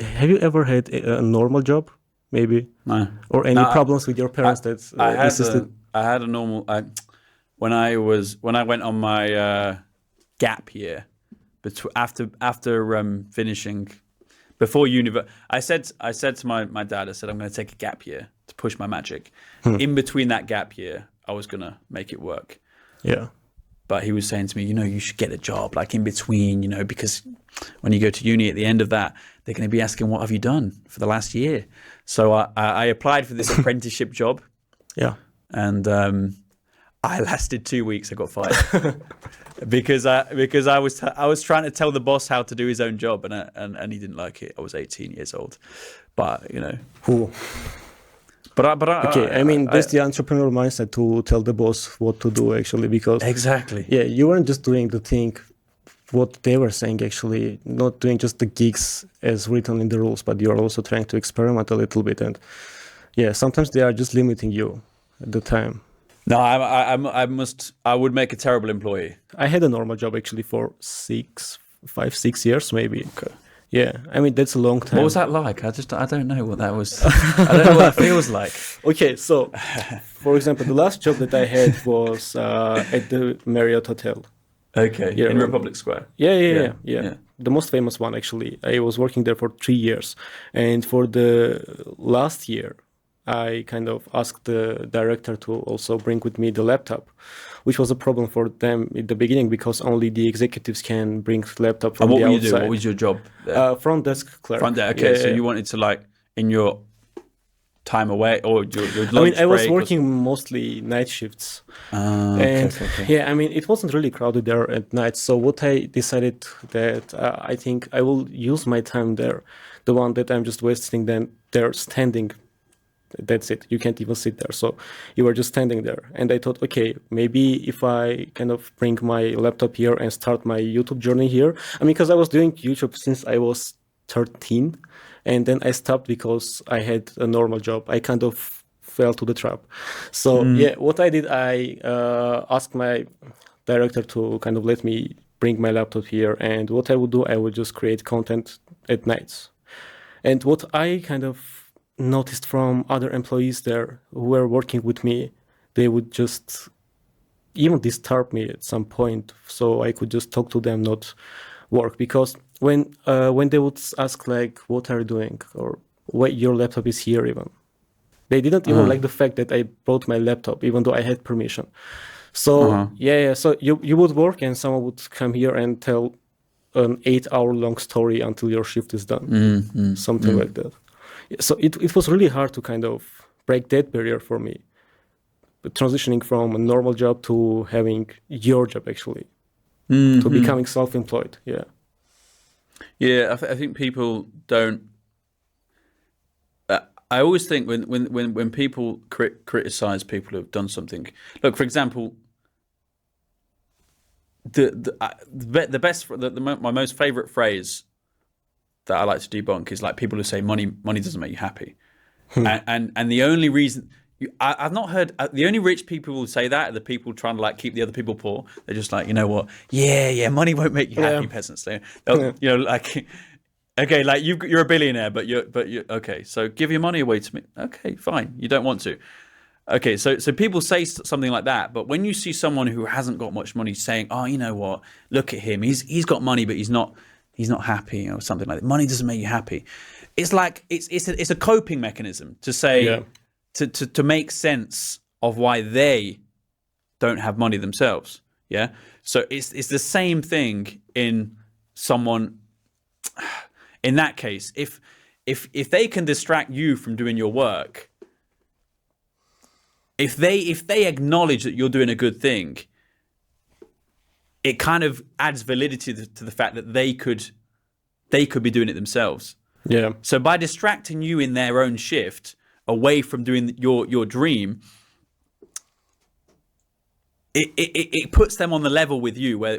Have you ever had a normal job, maybe, No, or no, any problems with your I, parents that I had insisted? a normal. When I went on my gap year, after finishing before university, I said to my dad, I said I'm going to take a gap year to push my magic. Hmm. In between that gap year, I was going to make it work. Yeah. But he was saying to me, you should get a job like in between, because when you go to uni at the end of that, they're going to be asking, what have you done for the last year? So I applied for this apprenticeship job, Yeah. and I lasted 2 weeks. I got fired because I was trying to tell the boss how to do his own job, and he didn't like it. I was 18 years old, but Cool. Okay, I mean, that's the entrepreneurial mindset to tell the boss what to do, actually, because, exactly. yeah, you weren't just doing the thing, what they were saying, actually, not doing just the gigs as written in the rules, but you're also trying to experiment a little bit. And, yeah, sometimes they are just limiting you at the time. No, I would make a terrible employee. I had a normal job, actually, for 6 years, maybe. Okay. Yeah, I mean, that's a long time. What was that like? I don't know what that was. I don't know what that feels like. Okay, so, for example, the last job that I had was at the Marriott Hotel. Okay, Yeah, in Republic Square. Yeah. The most famous one, actually. I was working there for 3 years. And for the last year, I kind of asked the director to also bring with me the laptop, which was a problem for them in the beginning because only the executives can bring laptop from And what the were you outside. doing? What was your job there? Front desk clerk. Front desk. Okay, so Yeah. you wanted to in your time away or your lunch I mean, I was break working mostly night shifts. okay, And okay. yeah, I mean, it wasn't really crowded there at night. So what I decided that I think I will use my time there, the one that I'm just wasting then there standing. That's it. You can't even sit there. So you were just standing there. And I thought, okay, maybe if I kind of bring my laptop here and start my YouTube journey here. I mean, because I was doing YouTube since I was 13. And then I stopped because I had a normal job. I kind of fell to the trap. So yeah, what I did, I asked my director to kind of let me bring my laptop here. And what I would do, I would just create content at nights. And what I kind of noticed from other employees there who were working with me, they would just even disturb me at some point, so I could just talk to them, not work. Because when they would ask like, "What are you doing?" or "Why your laptop is here?" even they didn't even like the fact that I brought my laptop, even though I had permission. So yeah. So you would work, and someone would come here and tell an 8 hour long story until your shift is done, something like that. So it was really hard to kind of break that barrier for me, but transitioning from a normal job to having your job actually, to becoming self-employed. Yeah. Yeah, I think people don't. I always think when people criticize people who've done something. Look, for example, my most favorite phrase that I like to debunk is like people who say money doesn't make you happy, and the only reason I've not heard the only rich people who say that are the people trying to like keep the other people poor. They're just like, you know what? Yeah, money won't make you happy, peasants. Like. Okay, like you're a billionaire, but you're okay. So give your money away to me. Okay, fine. You don't want to. Okay, so people say something like that, but when you see someone who hasn't got much money saying, "Oh, you know what? Look at him. He's got money, but he's not happy," or something like that. Money doesn't make you happy. It's like it's a coping mechanism to say to make sense of why they don't have money themselves. Yeah. So it's the same thing in someone. In that case, if they can distract you from doing your work, if they acknowledge that you're doing a good thing, it kind of adds validity to the fact that they could be doing it themselves. Yeah. So by distracting you in their own shift away from doing your dream, it puts them on the level with you where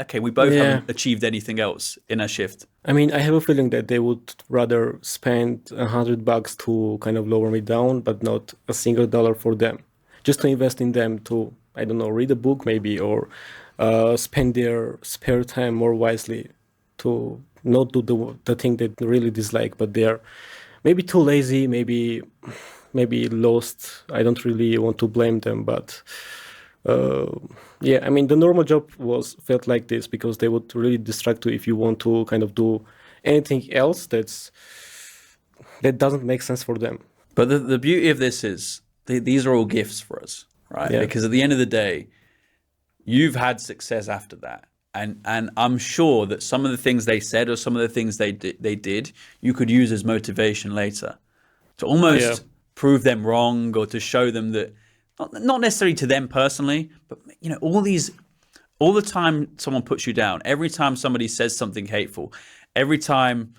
okay, we both haven't achieved anything else in our shift. I mean, I have a feeling that they would rather spend $100 to kind of lower me down, but not a single dollar for them, just to invest in them to, I don't know, read a book maybe, or spend their spare time more wisely to not do the thing they really dislike, but they are maybe too lazy, maybe lost. I don't really want to blame them, but yeah, I mean the normal job was felt like this because they would really distract you if you want to kind of do anything else that doesn't make sense for them. But the beauty of this is these are all gifts for us, right? Yeah. Because at the end of the day, you've had success after that. And I'm sure that some of the things they said or some of the things they did, you could use as motivation later to almost prove them wrong or to show them that, not necessarily to them personally, but you know, all the time someone puts you down, every time somebody says something hateful, every time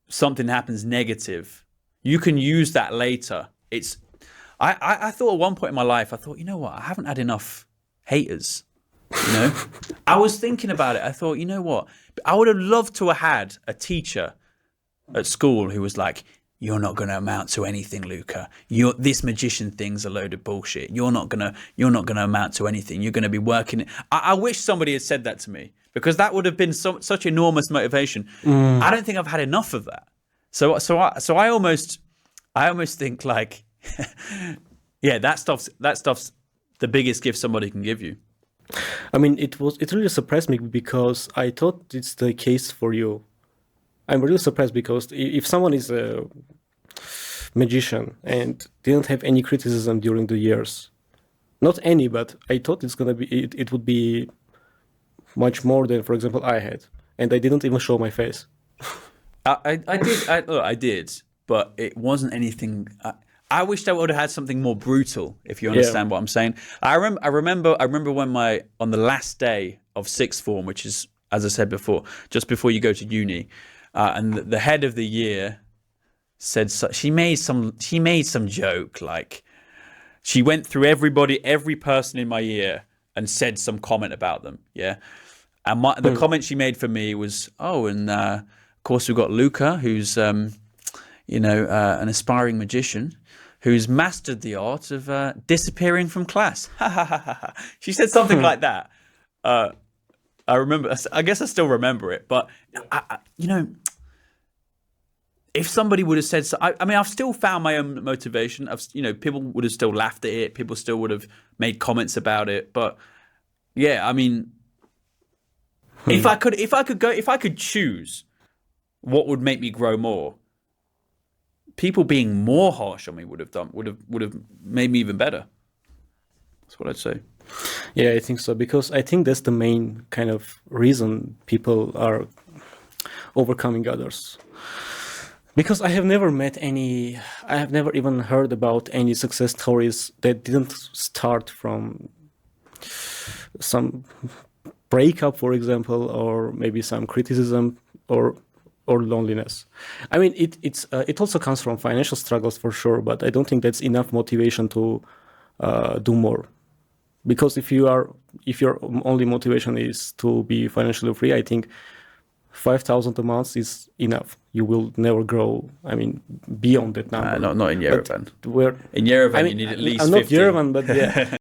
something happens negative, you can use that later. I thought at one point in my life, I thought, you know what, I haven't had enough haters. You know, I was thinking about it. I thought, you know what, I would have loved to have had a teacher at school who was like, you're not going to amount to anything, Luca. This magician thing's a load of bullshit. You're not gonna amount to anything. You're going to be working. I wish somebody had said that to me, because that would have been such enormous motivation. I don't think I've had enough of that. So I almost think like, yeah, that stuff's the biggest gift somebody can give you. I mean, it really surprised me because I thought it's the case for you. I'm really surprised because if someone is a magician and didn't have any criticism during the years, not any, but I thought it would be much more than, for example, I had, and I didn't even show my face. I did, but it wasn't anything. I wished I would have had something more brutal, if you understand what I'm saying. I remember when on the last day of sixth form, which is, as I said before, just before you go to uni, and the head of the year said, she made some joke, like she went through every person in my year and said some comment about them. Yeah. And the comment she made for me was, and of course we've got Luca, who's, an aspiring magician who's mastered the art of disappearing from class. She said something like that. I remember, I guess I still remember it, but if somebody would have said so, I mean, I've still found my own motivation. People would have still laughed at it. People still would have made comments about it. But yeah, I mean, if I could choose what would make me grow more, people being more harsh on me would have made me even better. That's what I'd say. Yeah, I think so, because I think that's the main kind of reason people are overcoming others. Because I have never even heard about any success stories that didn't start from some breakup, for example, or maybe some criticism or loneliness. I mean, it also comes from financial struggles for sure, but I don't think that's enough motivation to do more. Because if your only motivation is to be financially free, I think 5,000 a month is enough. You will never grow. I mean, beyond that number. Not in Yerevan. Where in Yerevan, I mean, you need at least I'm not 50. Yerevan, but yeah.